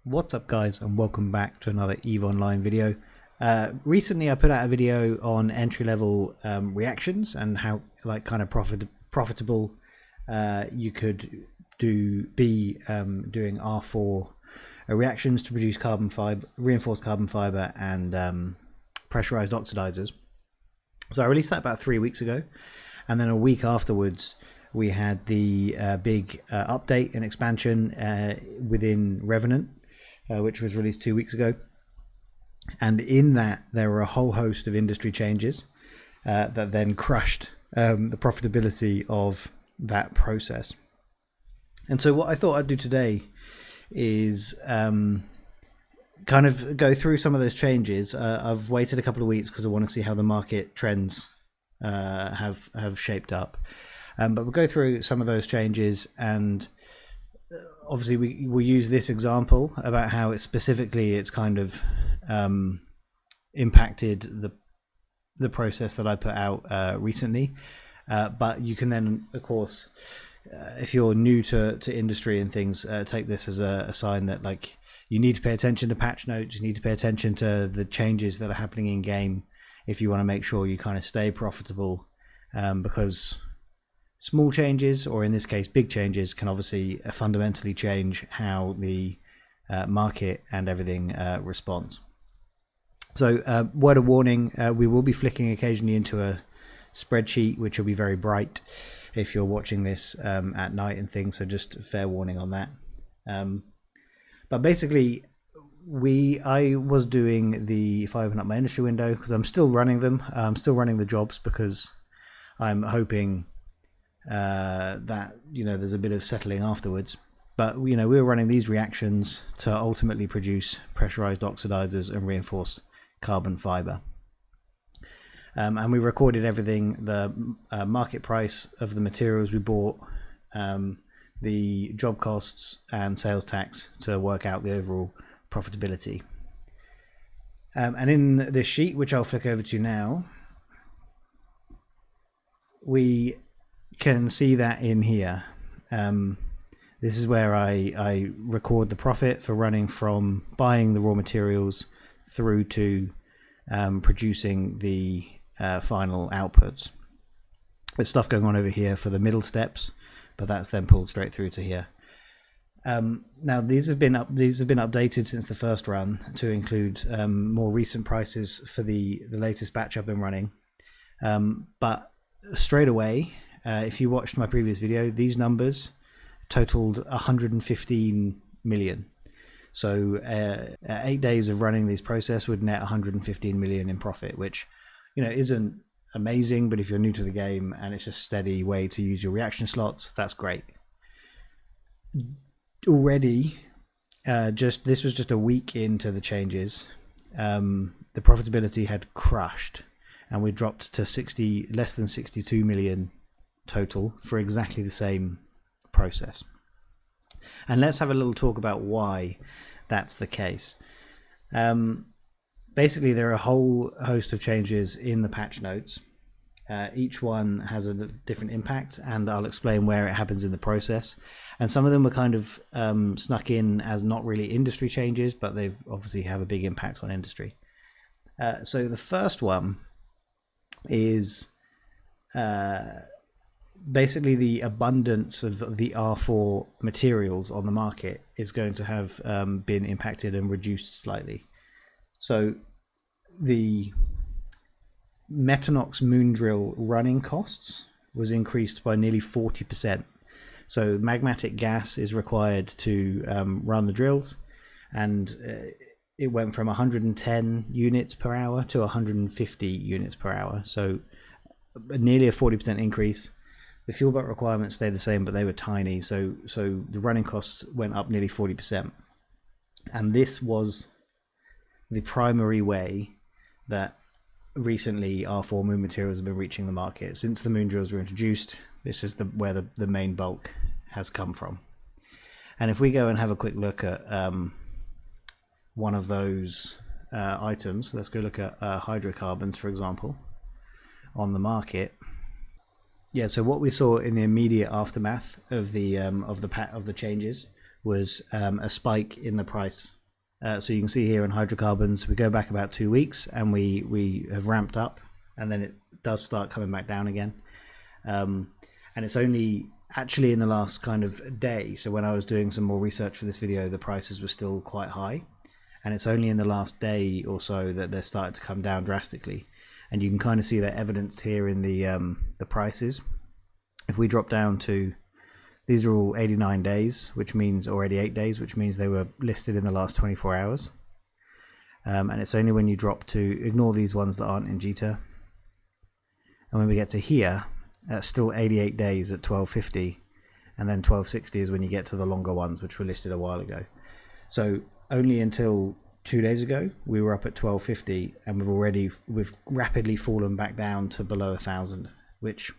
What's up guys, and welcome back to another EVE Online video. Recently I put out a video on entry-level reactions and how kind of profitable you could be doing R4 reactions to produce reinforced carbon fiber and pressurized oxidizers. So I released that about 3 weeks ago, and then a week afterwards we had the big update and expansion within Revenant, which was released 2 weeks ago. And in that there were a whole host of industry changes that then crushed the profitability of that process. And so what I thought I'd do today is kind of go through some of those changes. I've waited a couple of weeks because I want to see how the market trends have shaped up. But we'll go through some of those changes, and obviously we'll use this example about how it's kind of impacted the process that I put out recently. But you can then, of course, if you're new to industry and things, take this as a sign that you need to pay attention to patch notes, you need to pay attention to the changes that are happening in game if you want to make sure you kind of stay profitable, because small changes, or in this case big changes, can obviously fundamentally change how the market and everything responds. So word of warning, we will be flicking occasionally into a spreadsheet which will be very bright if you're watching this at night and things, so just a fair warning on that. But basically I was doing if I open up my industry window, because I'm still running them, I'm still running the jobs because I'm hoping that there's a bit of settling afterwards. But we were running these reactions to ultimately produce pressurized oxidizers and reinforced carbon fiber, and we recorded everything: the market price of the materials we bought, the job costs and sales tax, to work out the overall profitability. And in this sheet, which I'll flick over to now, we can see that in here. This is where I record the profit for running from buying the raw materials through to producing the final outputs. There's stuff going on over here for the middle steps, but that's then pulled straight through to here. Now these have been updated since the first run to include more recent prices for the latest batch I've been running. But straight away, if you watched my previous video, these numbers totaled 115 million. So 8 days of running these process would net 115 million in profit, which isn't amazing, but if you're new to the game and it's a steady way to use your reaction slots, that's great. Already, this was just a week into the changes, the profitability had crushed, and we dropped to less than 62 million total for exactly the same process. And let's have a little talk about why that's the case. Basically, there are a whole host of changes in the patch notes. Each one has a different impact, and I'll explain where it happens in the process. And some of them are kind of snuck in as not really industry changes, but they obviously have a big impact on industry. So the first one is basically the abundance of the R4 materials on the market is going to have been impacted and reduced slightly. So the Metanox Moondrill running costs was increased by nearly 40%. So magmatic gas is required to run the drills, and it went from 110 units per hour to 150 units per hour. So nearly a 40% increase. The fuel butt requirements stayed the same, but they were tiny. So the running costs went up nearly 40%. And this was the primary way that recently R4 moon materials have been reaching the market. Since the moon drills were introduced, this is where the main bulk has come from. And if we go and have a quick look at one of those items, let's go look at hydrocarbons, for example, on the market. Yeah, so what we saw in the immediate aftermath of the changes was a spike in the price. So you can see here in hydrocarbons, we go back about 2 weeks and we have ramped up, and then it does start coming back down again. And it's only actually in the last kind of day. So when I was doing some more research for this video, the prices were still quite high. And it's only in the last day or so that they're starting to come down drastically. And you can kind of see that evidenced here in the prices. If we drop down to, these are all 89 days, which means, or 88 days, which means they were listed in the last 24 hours. And it's only when you drop to, ignore these ones that aren't in Jita. And when we get to here, that's still 88 days at 12.50, and then 12.60 is when you get to the longer ones, which were listed a while ago. So only until 2 days ago we were up at 12.50, and we've rapidly fallen back down to below 1,000, which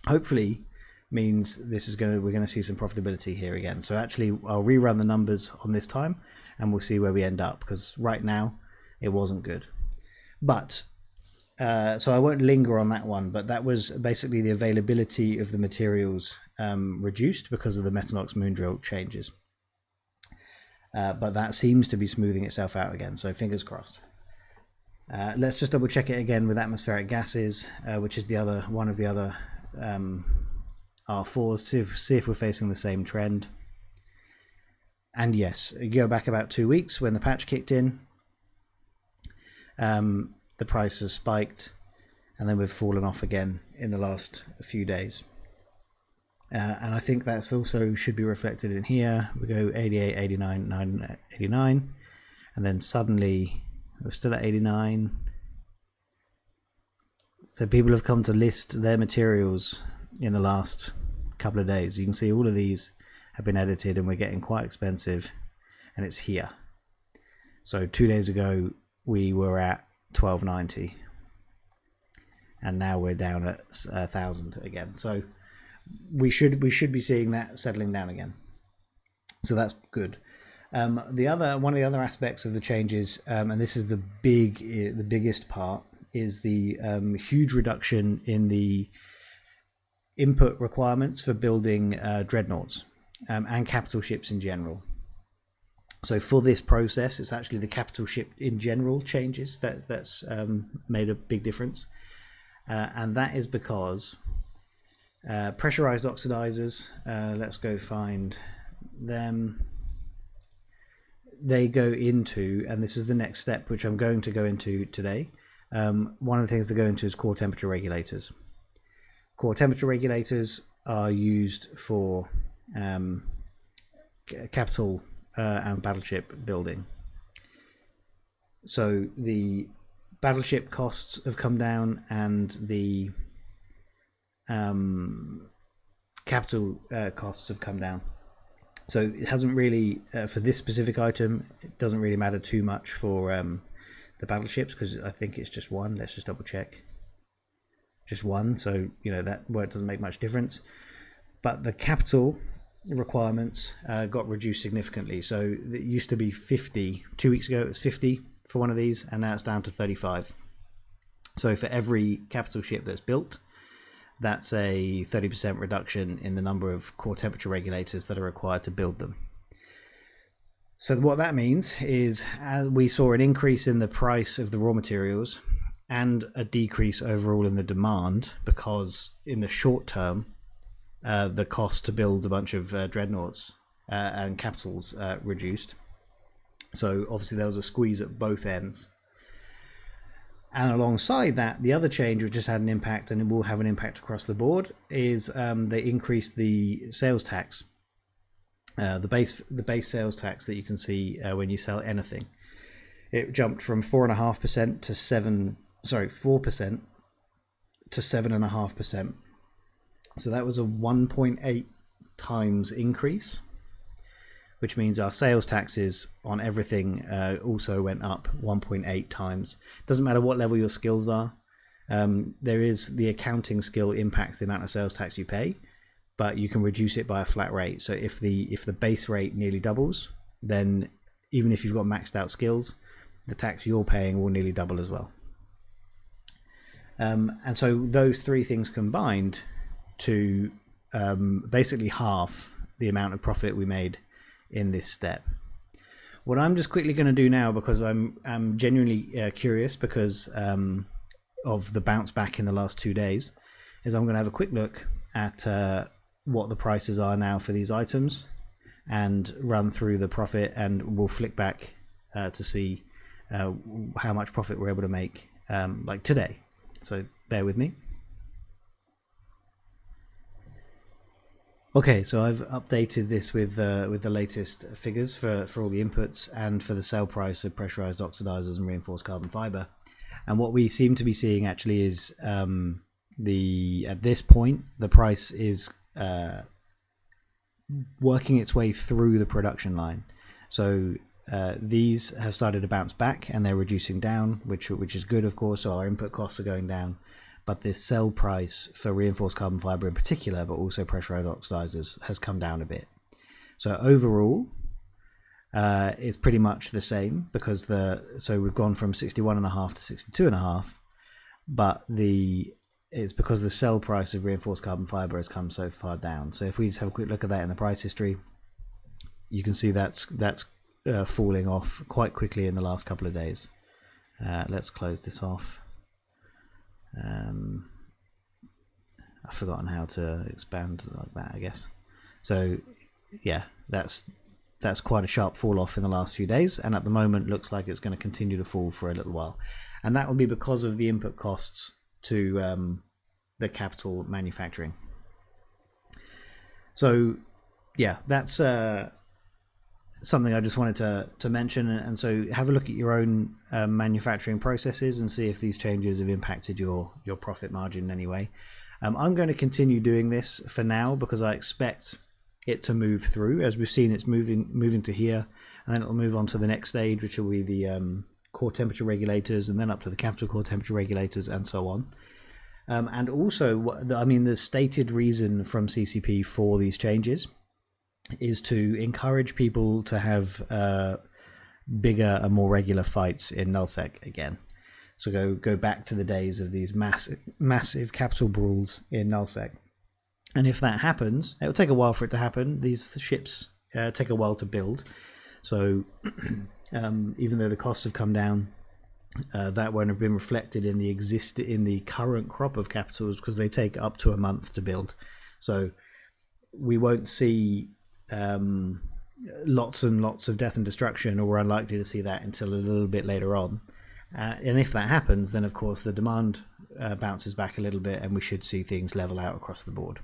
hopefully means we're going to see some profitability here again. So actually I'll rerun the numbers on this time and we'll see where we end up, because right now it wasn't good. But so I won't linger on that one, but that was basically the availability of the materials reduced because of the Metanox Moondrill changes. But that seems to be smoothing itself out again, so fingers crossed. Let's just double check it again with atmospheric gases, which is one of the other R4s, see if we're facing the same trend. And yes, you go back about 2 weeks when the patch kicked in. The price has spiked, and then we've fallen off again in the last few days. And I think that's also should be reflected in here. We go 88, 89, 89, and then suddenly we're still at 89. So people have come to list their materials in the last couple of days. You can see all of these have been edited, and we're getting quite expensive, and it's here. So 2 days ago we were at 12.90, and now we're down at 1,000 again. So we should be seeing that settling down again. So that's good. One of the other aspects of the changes, and this is the biggest part, is the huge reduction in the input requirements for building dreadnoughts and capital ships in general. So for this process, it's actually the capital ship in general changes that's made a big difference, and that is because pressurized oxidizers, let's go find them. They go into, and this is the next step which I'm going to go into today, one of the things they go into is core temperature regulators. Core temperature regulators are used for capital and battleship building. So the battleship costs have come down, and the capital costs have come down. So it hasn't really, for this specific item, it doesn't really matter too much for the battleships, because I think it's just one. Let's just double check. Just one, so you know that work doesn't make much difference. But the capital requirements got reduced significantly. So it used to be 50. 2 weeks ago it was 50 for one of these, and now it's down to 35. So for every capital ship that's built, that's a 30% reduction in the number of core temperature regulators that are required to build them. So what that means is we saw an increase in the price of the raw materials and a decrease overall in the demand, because in the short term the cost to build a bunch of dreadnoughts and capitals reduced. So obviously there was a squeeze at both ends. And alongside that, the other change which has had an impact, and it will have an impact across the board, is they increased the sales tax. The base sales tax that you can see when you sell anything. It jumped from 4.5% to 4% to 7.5%. So that was a 1.8 times increase, which means our sales taxes on everything also went up 1.8 times. Doesn't matter what level your skills are. There is the accounting skill impacts the amount of sales tax you pay, but you can reduce it by a flat rate. So if the base rate nearly doubles, then even if you've got maxed out skills, the tax you're paying will nearly double as well. And so those three things combined to basically half the amount of profit we made in this step. What I'm just quickly going to do now, because I'm genuinely curious because of the bounce back in the last 2 days, is I'm going to have a quick look at what the prices are now for these items and run through the profit, and we'll flick back to see how much profit we're able to make like today. So bear with me. Okay, so I've updated this with the latest figures for all the inputs and for the sell price of pressurized oxidizers and reinforced carbon fiber. And what we seem to be seeing actually is at this point the price is working its way through the production line. So these have started to bounce back and they're reducing down, which is good, of course. So our input costs are going down. But this sell price for reinforced carbon fiber in particular, but also pressurized oxidizers, has come down a bit. So overall, it's pretty much the same, because so we've gone from 61.5 to 62.5, but it's because the sell price of reinforced carbon fiber has come so far down. So if we just have a quick look at that in the price history, you can see that's falling off quite quickly in the last couple of days. Let's close this off. I've forgotten how to expand like that, I guess. So yeah, that's quite a sharp fall off in the last few days, and at the moment looks like it's going to continue to fall for a little while, and that will be because of the input costs to the capital manufacturing. So yeah, that's something I just wanted to mention. And so have a look at your own manufacturing processes and see if these changes have impacted your profit margin in any way. I'm going to continue doing this for now because I expect it to move through. As we've seen, it's moving to here, and then it'll move on to the next stage, which will be the core temperature regulators, and then up to the capital core temperature regulators, and so on. And also, I mean, the stated reason from CCP for these changes is to encourage people to have bigger and more regular fights in nullsec again. So go back to the days of these massive capital brawls in nullsec. And if that happens, it will take a while for it to happen. These ships take a while to build. So even though the costs have come down, that won't have been reflected in the current crop of capitals, because they take up to a month to build. So we won't see lots and lots of death and destruction, or we're unlikely to see that until a little bit later on. And if that happens, then of course the demand bounces back a little bit, and we should see things level out across the board.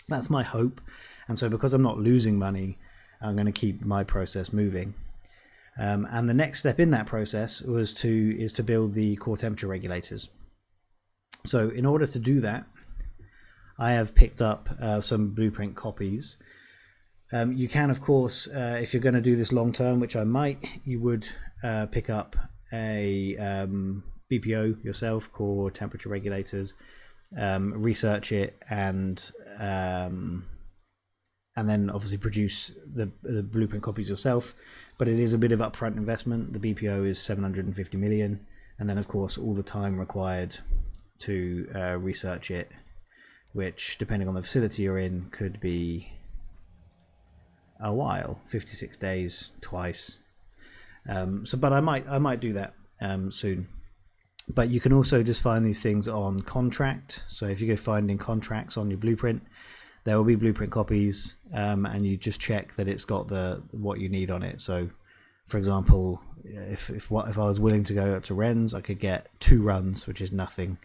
That's my hope. And so because I'm not losing money, I'm going to keep my process moving. And the next step in that process is to build the core temperature regulators. So in order to do that, I have picked up some blueprint copies. You can, of course, if you're going to do this long term, which I might, you would pick up a BPO yourself, core temperature regulators, research it, and then obviously produce the blueprint copies yourself. But it is a bit of upfront investment. The BPO is 750 million, and then of course all the time required to research it, which depending on the facility you're in could be a while, 56 days twice. But I might do that soon. But you can also just find these things on contract. So if you go finding contracts on your blueprint, there will be blueprint copies, and you just check that it's got what you need on it. So for example, if I was willing to go up to Rennes, I could get 2 runs, which is nothing,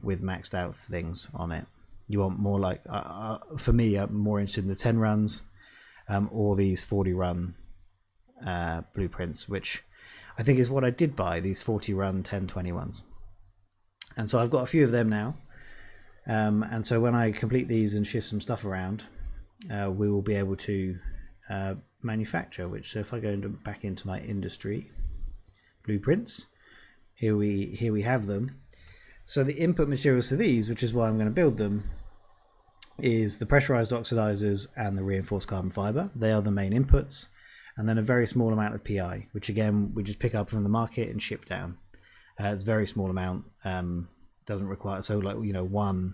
with maxed out things on it. You want more like, for me, I'm more interested in the 10 runs, or these 40 run blueprints, which I think is what I did buy, these 40 run 1020 ones. And so I've got a few of them now, and so when I complete these and shift some stuff around, we will be able to manufacture, so if I go back into my industry blueprints, here we have them. So the input materials for these, which is why I'm going to build them, is the pressurized oxidizers and the reinforced carbon fiber. They are the main inputs, and then a very small amount of PI, which again we just pick up from the market and ship down. It's a very small amount, doesn't require, so like, you know, one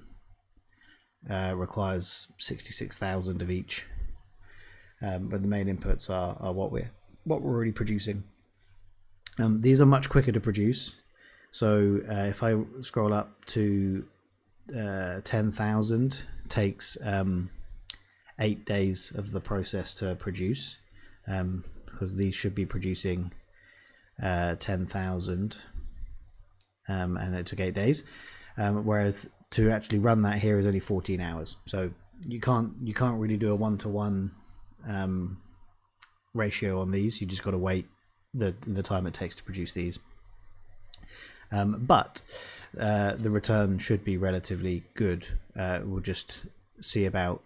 requires 66,000 of each. but the main inputs are what we're already producing. These are much quicker to produce. So if I scroll up to 10,000, takes 8 days of the process to produce, because these should be producing 10,000, and it took 8 days. Whereas to actually run that here is only 14 hours. So you can't really do a 1-to-1 ratio on these. You just got to wait the time it takes to produce these. But the return should be relatively good. We'll just see about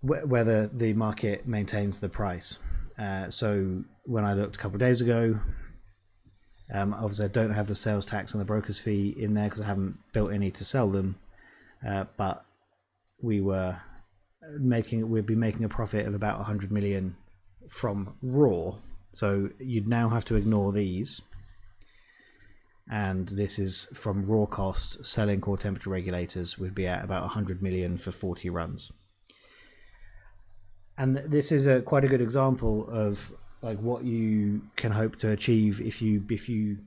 whether the market maintains the price. So when I looked a couple of days ago, obviously I don't have the sales tax and the broker's fee in there because I haven't built any to sell them, but we'd be making a profit of about 100 million from raw. So you'd now have to ignore these, and this is from raw costs. Selling core temperature regulators would be at about 100 million for 40 runs. And this is quite a good example of like what you can hope to achieve if you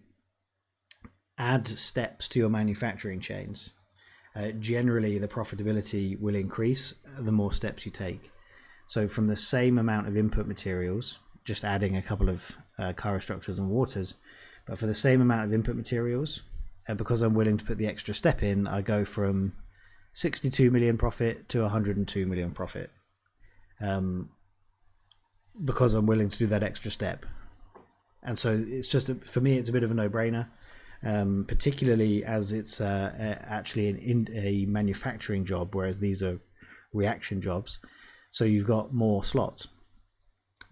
add steps to your manufacturing chains. Generally, the profitability will increase the more steps you take. So from the same amount of input materials, just adding a couple of chirostructures and waters, but for the same amount of input materials, because I'm willing to put the extra step in, I go from 62 million profit to 102 million profit. Because I'm willing to do that extra step. And so it's just, for me, it's a bit of a no-brainer, particularly as it's actually a manufacturing job, whereas these are reaction jobs. So you've got more slots.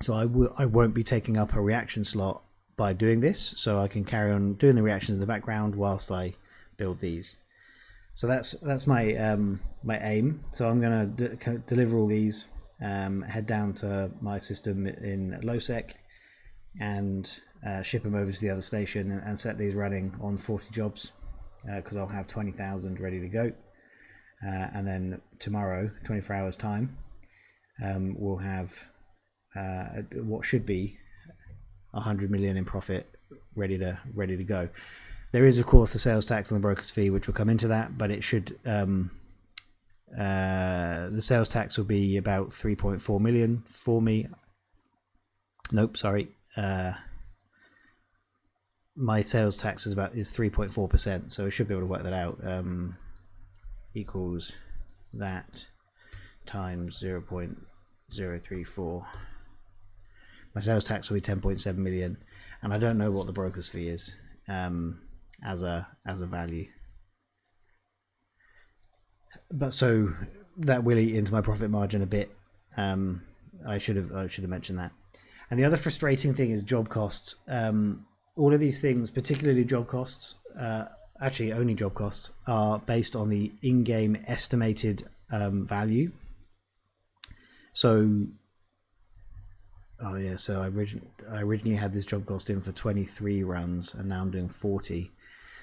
So I won't be taking up a reaction slot by doing this, so I can carry on doing the reactions in the background whilst I build these. So that's my my aim. So I'm going to deliver all these, head down to my system in LowSec, and ship them over to the other station and set these running on 40 jobs, because I'll have 20,000 ready to go. And then tomorrow, 24 hours time, we'll have what should be 100 million in profit ready to go. There is, of course, the sales tax and the broker's fee, which will come into that, but it should the sales tax will be about 3.4 million for me. Nope, sorry. My sales tax is 3.4%, so I should be able to work that out. Equals that times 0.034. My sales tax will be 10.7 million, and I don't know what the broker's fee is as a value. But so that will eat into my profit margin a bit. I should have mentioned that. And the other frustrating thing is job costs. All of these things, particularly job costs, actually only job costs, are based on the in-game estimated value. So, so I originally had this job cost in for 23 runs, and now I'm doing 40.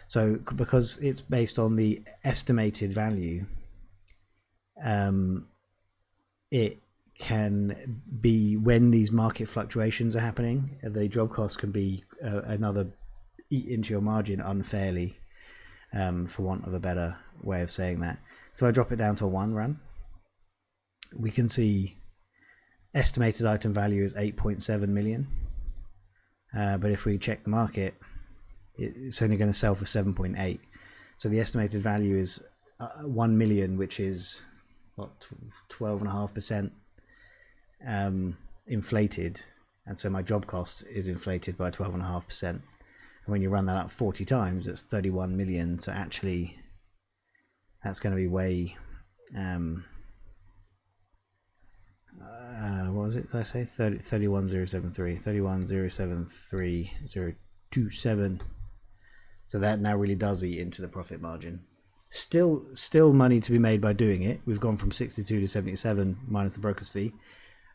So because it's based on the estimated value, it can be, when these market fluctuations are happening, the job cost can be another eat into your margin unfairly, for want of a better way of saying that. So I drop it down to 1 run. We can see estimated item value is 8.7 million, but if we check the market, it's only going to sell for 7.8. So the estimated value is 1 million, which is what, 12.5% inflated, and so my job cost is inflated by 12.5%. And when you run that up 40 times, it's 31 million. So actually, that's going to be way. What was it? Did I say 31,073? 31,073,027. So that now really does eat into the profit margin. Still money to be made by doing it. We've gone from 62 to 77 minus the broker's fee,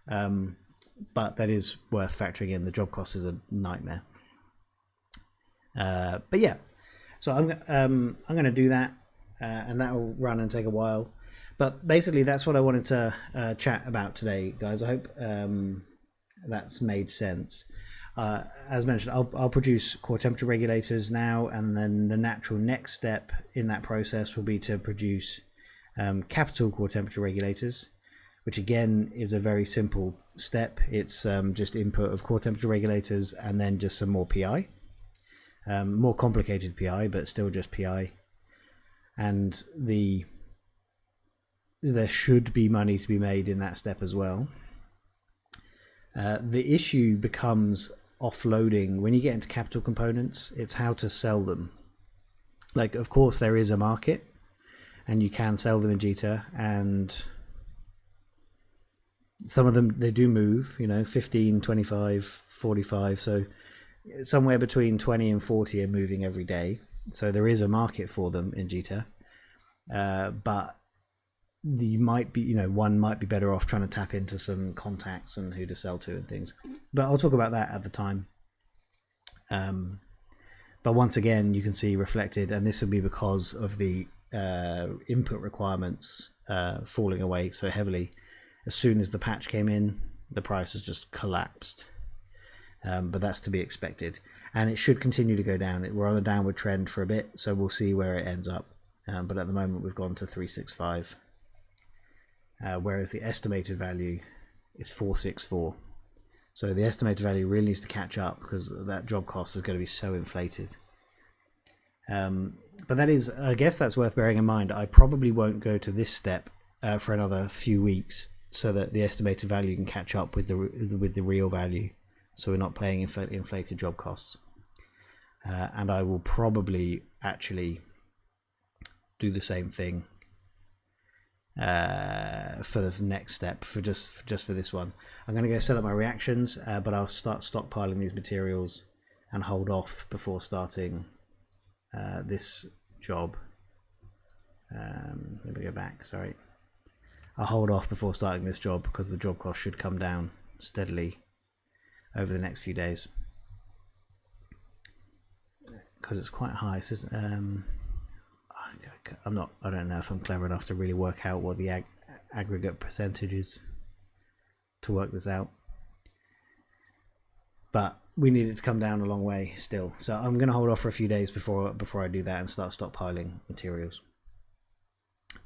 but that is worth factoring in. The job cost is a nightmare. But yeah, so I'm going to do that, and that will run and take a while. But basically, that's what I wanted to chat about today, guys. I hope that's made sense. As mentioned, I'll produce core temperature regulators now, and then the natural next step in that process will be to produce capital core temperature regulators, which again is a very simple step. It's just input of core temperature regulators and then just some more PI, more complicated PI, but still just PI. And there should be money to be made in that step as well. The issue becomes offloading. When you get into capital components, it's how to sell them. Like, of course, there is a market and you can sell them in Jita, and some of them, they do move, 15, 25, 45. So somewhere between 20 and 40 are moving every day. So there is a market for them in Jita. But you might be, one might be better off trying to tap into some contacts and who to sell to and things. But I'll talk about that at the time. But once again, you can see reflected, and this will be because of the input requirements falling away so heavily. As soon as the patch came in, the price has just collapsed. But that's to be expected. And it should continue to go down. We're on a downward trend for a bit, so we'll see where it ends up. But at the moment, we've gone to 365. Whereas the estimated value is 464. So the estimated value really needs to catch up, because that job cost is going to be so inflated. But that is, I guess that's worth bearing in mind. I probably won't go to this step for another few weeks, so that the estimated value can catch up with the real value, so we're not paying inflated job costs. And I will probably actually do the same thing for the next step, for just for this one. I'm going to go set up my reactions, but I'll start stockpiling these materials and hold off before starting this job. Let me go back, sorry. I'll hold off before starting this job, because the job cost should come down steadily over the next few days, because it's quite high. So I don't know if I'm clever enough to really work out what the aggregate percentage is to work this out, but we need it to come down a long way still. So I'm going to hold off for a few days before I do that and start stockpiling materials.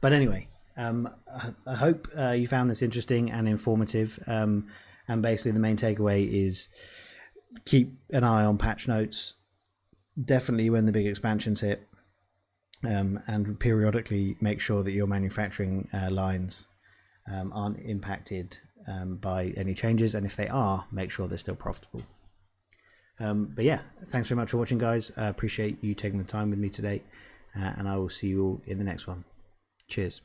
But anyway, I hope you found this interesting and informative. And basically the main takeaway is keep an eye on patch notes, definitely when the big expansions hit, and periodically make sure that your manufacturing lines aren't impacted by any changes, and if they are, make sure they're still profitable. But yeah, thanks very much for watching, guys. I appreciate you taking the time with me today, and I will see you all in the next one. Cheers.